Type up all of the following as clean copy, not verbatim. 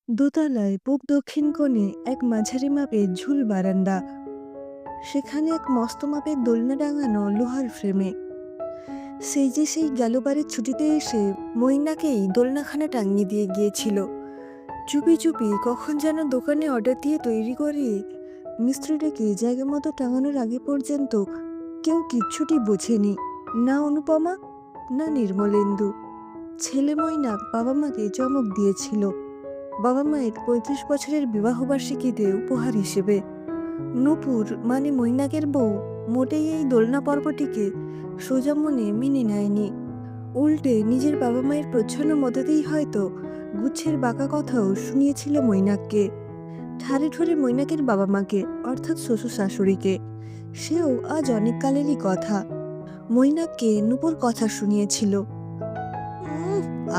দোতলায় পূব দক্ষিণ কোণে এক মাঝারি মাপের ঝুল বারান্দা। সেখানে এক মস্ত মাপের দোলনা টাঙানো লোহার ফ্রেমে। সেই গেলবারের ছুটিতে এসে মইনাকেই দোলনাখানা টাঙিয়ে দিয়ে গিয়েছিল। চুপি চুপি কখন যেন দোকানে অর্ডার দিয়ে তৈরি করে মিস্ত্রি ডেকে জায়গা মতো টাঙানোর আগে পর্যন্ত কেউ কিচ্ছুটি বোঝেনি। না অনুপমা, না নির্মলেন্দু। ছেলে মইনাক বাবা মাকে চমক দিয়েছিল বাবা মায়ের ৩৫ বছরের বিবাহবার্ষিকীতে উপহার হিসেবে। নূপুর মানে মৈনাকের বউ মোটেই এই দোলনা পর্বটিকে সোজা মনে মেনে নেয়নি। উল্টে নিজের বাবা মায়ের প্রচ্ছন্ন মতেতেই হয়তো গুচ্ছের বাঁকা কথাও শুনিয়েছিল মৈনাককে, ঠারে ঠোরে মৈনাকের বাবা মাকে, অর্থাৎ শ্বশুর শাশুড়িকে। সেও আজ অনেক কালেরই কথা। মৈনাককে নূপুর কথা শুনিয়েছিল।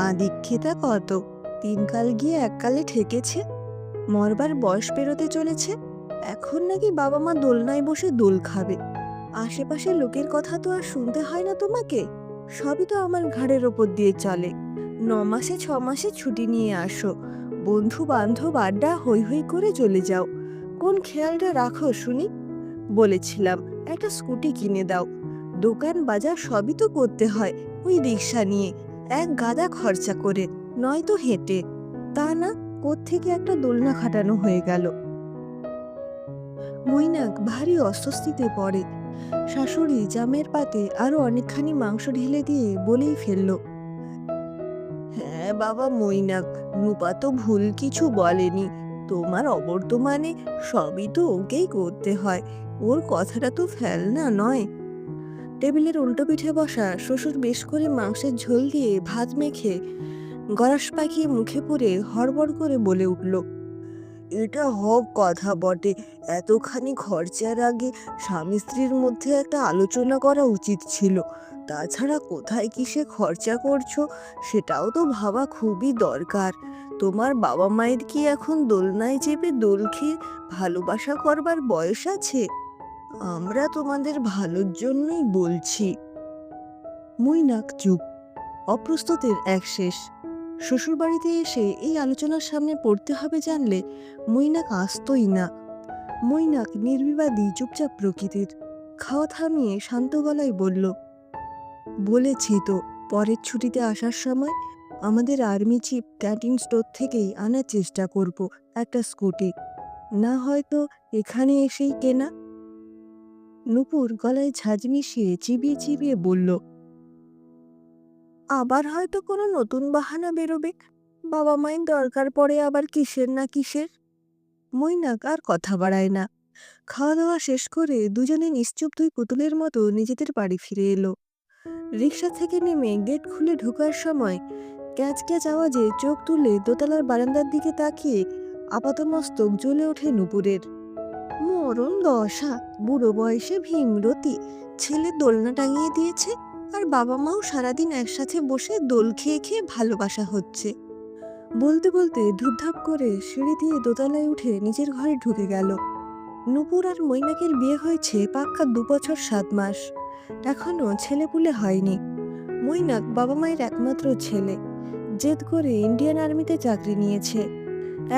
আদিক্ষেতা কত, ৩ কাল গিয়ে ১ কালে ঠেকেছে। মরবার বয়স পেরোতে চলেছে, এখন নাকি বাবা মা দোলনায় বসে দোল খাবে। আশেপাশের লোকের কথা তো আর শুনতে হয় না তোমাকে, সবই তো আমার ঘাড়ের ওপর দিয়ে চলে। ৯ মাসে ৬ মাসে ছুটি নিয়ে আসো, বন্ধু বান্ধব আড্ডা হৈ হৈ করে চলে যাও। কোন খেয়ালটা রাখো শুনি? বলেছিলাম একটা স্কুটি কিনে দাও। দোকান বাজার সবই তো করতে হয় ওই রিক্সা নিয়ে, এক গাদা খরচা করে, নয়তো হেঁটে। তা না, কোত্থেকে একটা দোলনা খাটানো হয়ে গেল। মৈনাক ভারী অস্বস্তিতে পড়ে। শাশুড়ি জামের পাতে আরো অনেকখানি মাংস ঢেলে দিয়ে বলেই ফেলল, হ্যাঁ বাবা মৈনাক, রূপা তো ভুল কিছু বলেনি। তোমার অবর্তমানে সবই তো ওকেই করতে হয়, ওর কথাটা তো ফেলনা নয়। টেবিলের উল্টো পিঠে বসা শ্বশুর বেশ করে মাংসের ঝোল দিয়ে ভাত মেখে গরাস পাকিয়ে মুখে পুরে হড়বড় করে বলে উঠল, এটা হক কথা বটে। এতখানি খরচার আগে স্বামী স্ত্রীর মধ্যে একটা আলোচনা করা উচিত ছিল। তাছাড়া কোথায় কিসে খরচা করছো সেটাও তো ভাবা খুবই দরকার। তোমার বাবা মায়ের কি এখন দোলনায় চেপে দোল খেয়ে ভালোবাসা করবার বয়স আছে? আমরা তোমাদের ভালোর জন্যই বলছি। মৈনাক চুপ, অপ্রস্তুতের এক শেষ। শ্বশুরবাড়িতে এসে এই আলোচনার সামনে পড়তে হবে জানলে মৈনাক আসতই না। মৈনাক নির্বিবাদী চুপচাপ প্রকৃতির। খাওয়া থামিয়ে শান্ত গলায় বলল, বলেছি তো পরের ছুটিতে আসার সময় আমাদের আর্মি চিফ ক্যান্টিন স্টোর থেকেই আনার চেষ্টা করব একটা স্কুটি, না হয়তো এখানে এসেই কেনা। নূপুর গলায় ঝাঁঝ মিশিয়ে চিবিয়ে চিবিয়ে বলল, আবার হয়তো কোনো নতুন বাহানা বেরোবে, বাবা মায়ের দরকার পড়ে আবার কিসের না কিসের। মৈনাক আর কথা বাড়ায় না। খাওয়া দাওয়া শেষ করে দুজনে নিশ্চুপ দুই পুতুলের মতো নিজেদের বাড়ি ফিরে এলো। রিক্সা থেকে নেমে গেট খুলে ঢোকার সময় ক্যাচ ক্যাচ আওয়াজে চোখ তুলে দোতলার বারান্দার দিকে তাকিয়ে আপাতমস্তক জ্বলে ওঠে নূপুরের। মরণ দশা, বুড়ো বয়সে ভীমরতি, ছেলে দোলনা টাঙিয়ে দিয়েছে আর বাবা মাও সারাদিন একসাথে বসে দোল খেয়ে খেয়ে ভালোবাসা হচ্ছে। বলতে বলতে ধুপধাপ করে সিঁড়ি দিয়ে দোতলায় উঠে নিজের ঘরে ঢুকে গেল। নূপুর আর মৈনাকের বিয়ে হয়েছে পাক্কা ২ বছর ৭ মাস, এখনো ছেলেপুলে হয়নি। মৈনাক বাবা মায়ের একমাত্র ছেলে, জেদ করে ইন্ডিয়ান আর্মিতে চাকরি নিয়েছে।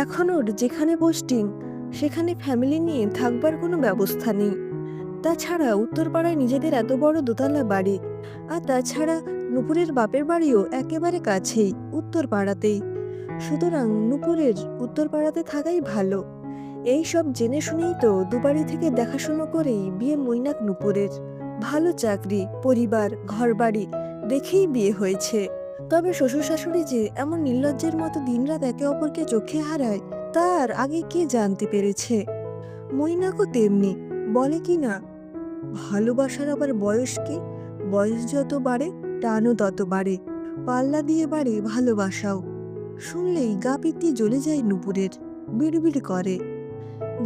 এখন ওর যেখানে পোস্টিং সেখানে ফ্যামিলি নিয়ে থাকবার কোনো ব্যবস্থা নেই। তাছাড়া উত্তরপাড়ায় নিজেদের এত বড় দোতলা বাড়ি, আর তাছাড়া নূপুরের বাপের বাড়িও একেবারে কাছেই, উত্তরপাড়াতেই। সুতরাং নূপুরের উত্তরপাড়াতে থাকাই ভালো। এই সব জেনে শুনেই তো দুবাড়ি থেকে দেখাশুনো করেই বিয়ে মৈনাক নূপুরের। ভালো চাকরি, পরিবার, ঘরবাড়ি দেখেই বিয়ে হয়েছে। তবে শ্বশুর শাশুড়ি যে এমন নির্লজ্জের মতো দিনরাত একে অপরকে চোখে হারায় তার আগে কে জানতে পেরেছে। মৈনাকও তেমনি, বলে কি না, ভালোবাসার আবার বয়স কি? বয়স যত বাড়ে টানও তত বাড়ে, পাল্লা দিয়ে বাড়ে ভালোবাসাও। শুনলেই গা পিত্তি জ্বলে যায় নূপুরের, বিড়বিড় করে।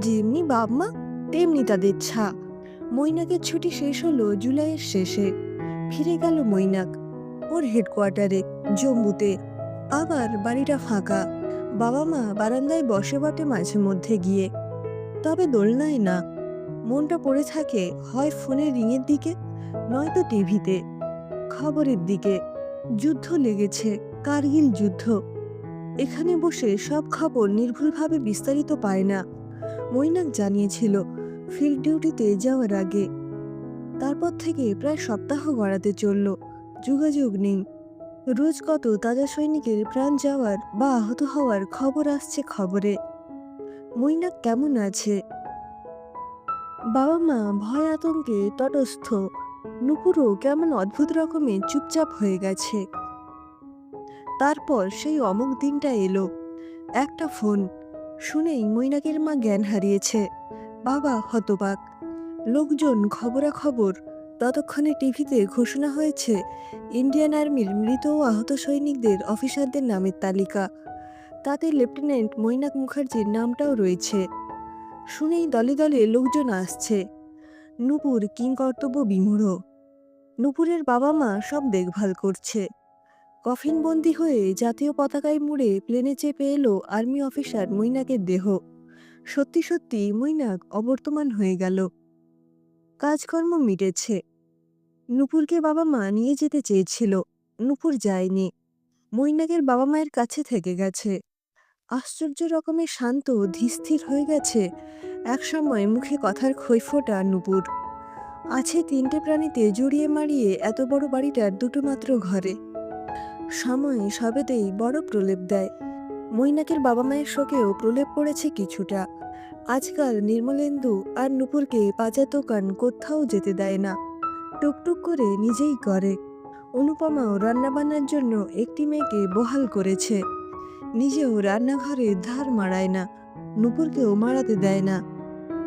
যেমনি বাপ-মা তেমনি তাদের ছা। মৈনাকের ছুটি শেষ হলো জুলাইয়ের শেষে। ফিরে গেল মৈনাক ওর হেডকোয়ার্টারে, জম্মুতে। আবার বাড়িটা ফাঁকা, বাবা মা বারান্দায় বসে বটে মাঝে মধ্যে গিয়ে, তবে দোলনায় না। মনটা পড়ে থাকে হয় ফোনের রিংয়ের দিকে, নয়তো টিভিতে খবরের দিকে। যুদ্ধ লেগেছে, কার্গিল যুদ্ধ। এখানে বসে সব খবর নির্ভুলভাবে বিস্তারিত পায় না। মৈনাক জানিয়েছিল ফিল্ড ডিউটিতে যাওয়ার আগে। তারপর থেকে প্রায় সপ্তাহ গড়াতে চলল, যোগাযোগ নেই। রোজ কত তাজা সৈনিকের প্রাণ যাওয়ার বা আহত হওয়ার খবর আসছে খবরে। মৈনাক কেমন আছে? বাবা মা ভয় আতঙ্কে তটস্থ। নুপুরও কেমন অদ্ভুত রকমের চুপচাপ হয়ে গেছে। তারপর সেই অমুক দিনটা এলো। একটা ফোন শুনেই মৈনাকের মা জ্ঞান হারিয়েছে। বাবা হতবাক। লোকজন খবরাখবর। ততক্ষণে টিভিতে ঘোষণা হয়েছে ইন্ডিয়ান আর্মির মৃত ও আহত সৈনিকদের অফিসারদের নামের তালিকা। তাতে লেফটেন্যান্ট মৈনাক মুখার্জির নামটাও রয়েছে। শুনেই দলে দলে লোকজন আসছে। নূপুর কিংকর্তব্য বিমূঢ়। নূপুরের বাবা মা সব দেখভাল করছে। কফিনবন্দি হয়ে জাতীয় পতাকায় মুড়ে প্লেনে চেপে এলো আর্মি অফিসার মৈনাকের দেহ। সত্যি সত্যি মৈনাক অবর্তমান হয়ে গেল। কাজকর্ম মিটেছে। নূপুরকে বাবা মা নিয়ে যেতে চেয়েছিল, নূপুর যায়নি। মৈনাকের বাবা মায়ের কাছে থেকে গেছে। আশ্চর্য রকমের শান্ত ধীরস্থির হয়ে গেছে একসময় মুখে কথার খৈফোঁটা নূপুর। আছে 3টে প্রাণীতে জড়িয়ে মারিয়ে এত বড় বাড়িটার 2টো মাত্র ঘরে। সময় সবেতেই বড় প্রলেপ দেয়। মৈনাকের বাবা মায়ের শোকেও প্রলেপ পড়েছে কিছুটা। আজকাল নির্মলেন্দু আর নূপুরকে বাজার দোকান কোথাও যেতে দেয় না। টুকটুক করে নিজেই করে। অনুপমাও রান্নাবান্নার জন্য একটি মেয়েকে বহাল করেছে। নিজেও রান্নাঘরে ধার মারায় না, নূপুরকেও মারাতে দেয় না।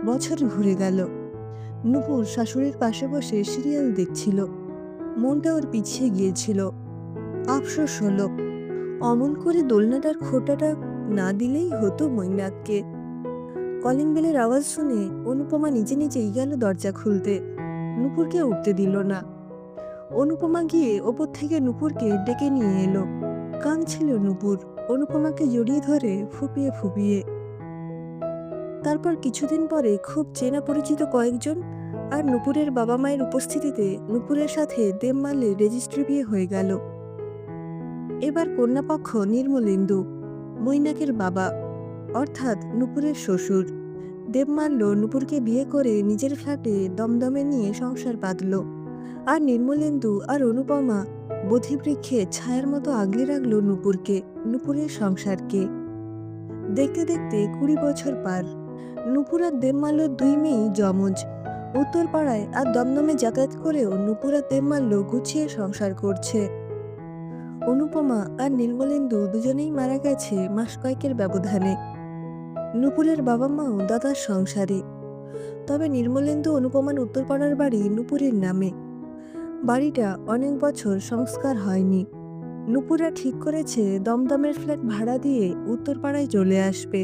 বছর ঘুরে গেল। নূপুর শাশুড়ির পাশে বসে সিরিয়াল দেখছিল। মনটা ওর পিছিয়ে গিয়েছিল। আফসোস হলো, অমন করে দোলনাটার খোঁটাটা না দিলেই হতো মৈনাককে। কলিং বেলের আওয়াজ শুনে অনুপমা নিজে নিজেই গেল দরজা খুলতে। নূপুরকে উঠতে দিল না। অনুপমা গিয়ে ওপর থেকে নূপুরকে ডেকে নিয়ে এলো। কাঁদছিল নূপুর, অনুপমাকে জড়িয়ে ধরে ফুপিয়ে ফুপিয়ে। তারপর কিছুদিন পরে খুব চেনা পরিচিত কয়েকজন আর নূপুরের বাবা মায়ের উপস্থিতিতে নূপুরের সাথে দেবমাল্যের রেজিস্ট্রি বিয়ে হয়ে গেল। এবার কন্যাপক্ষ নির্মলেন্দু, মৈনাকের বাবা, অর্থাৎ নূপুরের শ্বশুর। দেবমাল্য নূপুরকে বিয়ে করে নিজের ফ্ল্যাটে দমদমে নিয়ে সংসার বাঁধল। আর নির্মলেন্দু আর অনুপমা বোধিবৃক্ষে ছায়ার মতো আগলে রাখল নূপুরকে, নূপুরের সংসারকে। দেখতে দেখতে 20 বছর পার। নূপুর আর দেবমাল্য 2 মেয়েই যমজ। উত্তরপাড়ায় আর দমদমে যাতায়াত করেও নূপুর আর দেবমাল্য গুছিয়ে সংসার করছে। অনুপমা আর নির্মলেন্দু দুজনেই মারা গেছে মাস কয়েকের ব্যবধানে। নূপুরের বাবা মাও দাদার সংসারে। তবে নির্মলেন্দু অনুপমার উত্তরপাড়ার বাড়ি নূপুরের নামে। বাড়িটা অনেক বছর সংস্কার হয়নি। নূপুরা ঠিক করেছে দমদমের ফ্ল্যাট ভাড়া দিয়ে উত্তরপাড়ায় চলে আসবে।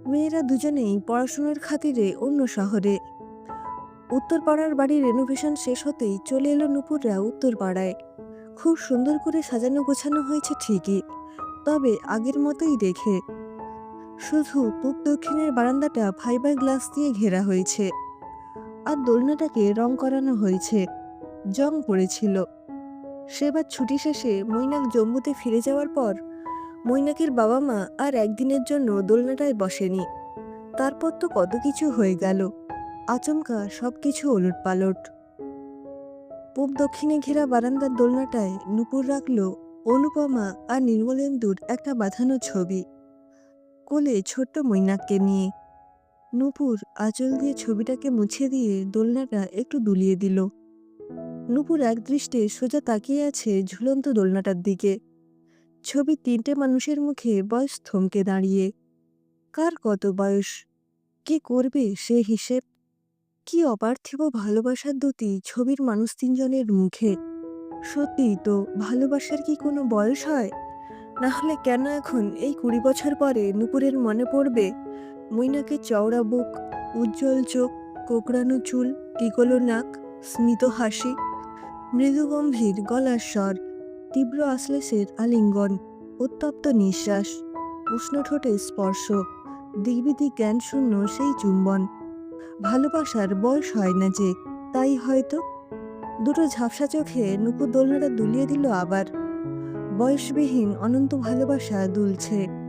মেয়েরা দুজনেই পড়াশোনার খাতিরে অন্য শহরে। উত্তরপাড়ার বাড়ির রেনোভেশন শেষ হতেই চলে এলো নূপুররা উত্তরপাড়ায়। খুব সুন্দর করে সাজানো গোছানো হয়েছে ঠিকই, তবে আগের মতোই দেখে। শুধু পূব দক্ষিণের বারান্দাটা ফাইবার গ্লাস দিয়ে ঘেরা হয়েছে। আর দোলনাটাকে রং করানো হয়েছে। জং পড়েছিল। সেবার ছুটি শেষে মৈনাক জম্মুতে ফিরে যাওয়ার পর মৈনাকের বাবা মা আর একদিনের জন্য দোলনাটায় বসেনি। তারপর তো কত কিছু হয়ে গেল। আচমকা সবকিছু ওলটপালট। পূব দক্ষিণে ঘেরা বারান্দার দোলনাটায় নূপুর রাখল অনুপমা আর নির্মলেন্দুর একটা বাঁধানো ছবি, কোলে ছোট্ট মৈনাককে নিয়ে। নূপুর আঁচল দিয়ে ছবিটাকে মুছে দিয়ে দোলনাটা একটু দুলিয়ে দিল। নূপুর একদৃষ্টে সোজা তাকিয়ে আছে ঝুলন্ত দোলনাটার দিকে। ছবির 3টে মানুষের মুখে বয়স থমকে দাঁড়িয়ে। কার কত বয়স, কে করবে সে হিসেব? কি অপার্থিব ভালোবাসার দ্যুতি ছবির মানুষ 3জনের মুখে। সত্যিই তো, ভালোবাসার কি কোনো বয়স হয়? না হলে কেন এখন এই 20 বছর পরে নূপুরের মনে পড়বে মৈনাকের চওড়া বুক, উজ্জ্বল চোখ, কোকড়ানো চুল, টিকলো নাক, স্মিত হাসি, মৃদু গম্ভীর গলার স্বর, তীব্র আশ্লেষের আলিঙ্গন, উত্তপ্ত নিঃশ্বাস, উষ্ণ ঠোঁটে স্পর্শ, দিগ্বিদিক জ্ঞানশূন্য সেই চুম্বন। ভালোবাসার বয়স হয় না যে, তাই হয়তো। দুটো ঝাপসা চোখে নূপুর দোলনাটা দুলিয়ে দিল আবার। বয়সবিহীন অনন্ত ভালোবাসা দুলছে